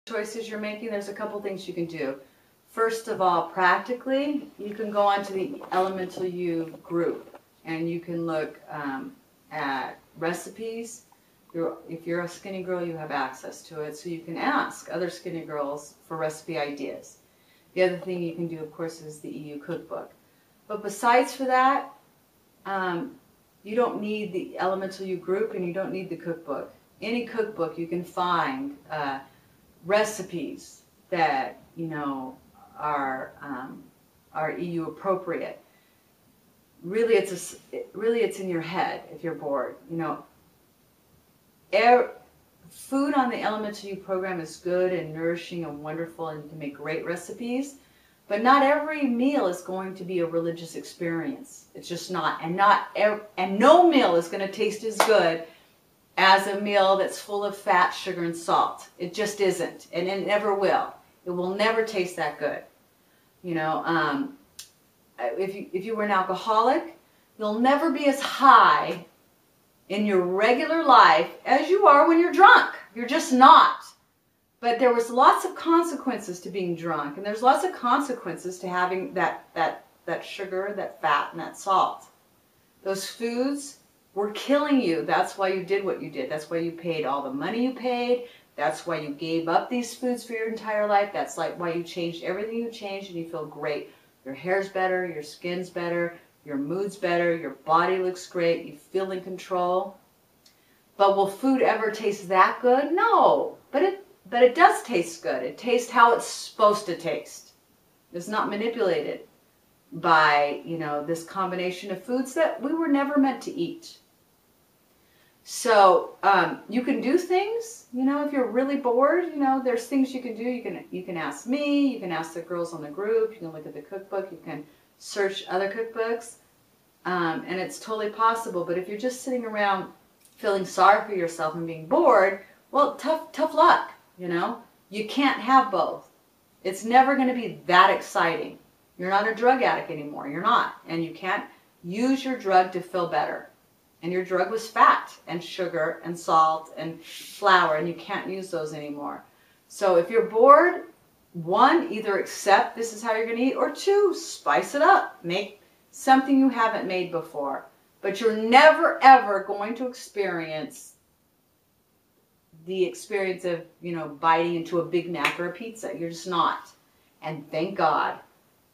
choices you're making, there's a couple things you can do. First of all, practically, you can go onto the elementalyou group and you can look at recipes. If you're a skinny girl, you have access to it, so you can ask other skinny girls for recipe ideas. The other thing you can do, of course, is the eYou cookbook. But besides for that, you don't need the elementalyou group and you don't need the cookbook. Any cookbook you can find recipes that are eYou appropriate. Really, it's in your head if you're bored. Food on the elementalyou program is good and nourishing and wonderful, and you can make great recipes. But not every meal is going to be a religious experience. It's just not. And no meal is going to taste as good as a meal that's full of fat, sugar, and salt. It just isn't. And it never will. It will never taste that good. If you were an alcoholic, you'll never be as high in your regular life as you are when you're drunk. You're just not. But there was lots of consequences to being drunk, and there's lots of consequences to having that sugar, that fat, and that salt. Those foods were killing you. That's why you did what you did. That's why you paid all the money you paid. That's why you gave up these foods for your entire life. That's like why you changed everything you changed, and you feel great. Your hair's better, your skin's better, your mood's better, your body looks great, you feel in control. But will food ever taste that good? No. But it does taste good. It tastes how it's supposed to taste. It's not manipulated by, this combination of foods that we were never meant to eat. So you can do things, if you're really bored, there's things you can do. You can ask me, you can ask the girls on the group, you can look at the cookbook, you can search other cookbooks, and it's totally possible. But if you're just sitting around feeling sorry for yourself and being bored, well, tough luck, You can't have both. It's never going to be that exciting. You're not a drug addict anymore. You're not. And you can't use your drug to feel better. And your drug was fat and sugar and salt and flour, and you can't use those anymore. So if you're bored, one, either accept this is how you're going to eat, or two, spice it up. Make something you haven't made before. But you're never, ever going to experience the experience of, biting into a Big Mac or a pizza. You're just not. And thank God.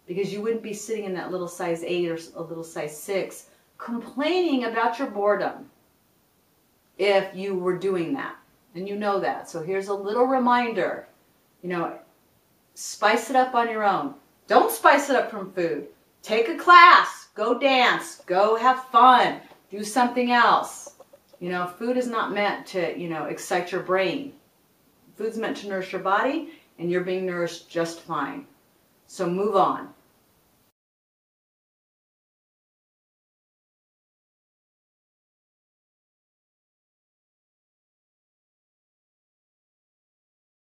Because you wouldn't be sitting in that little size 8 or a little size 6 complaining about your boredom if you were doing that. And you know that. So here's a little reminder. Spice it up on your own. Don't spice it up from food. Take a class. Go dance. Go have fun. Do something else. Food is not meant to, excite your brain. Food's meant to nourish your body, and you're being nourished just fine. So move on.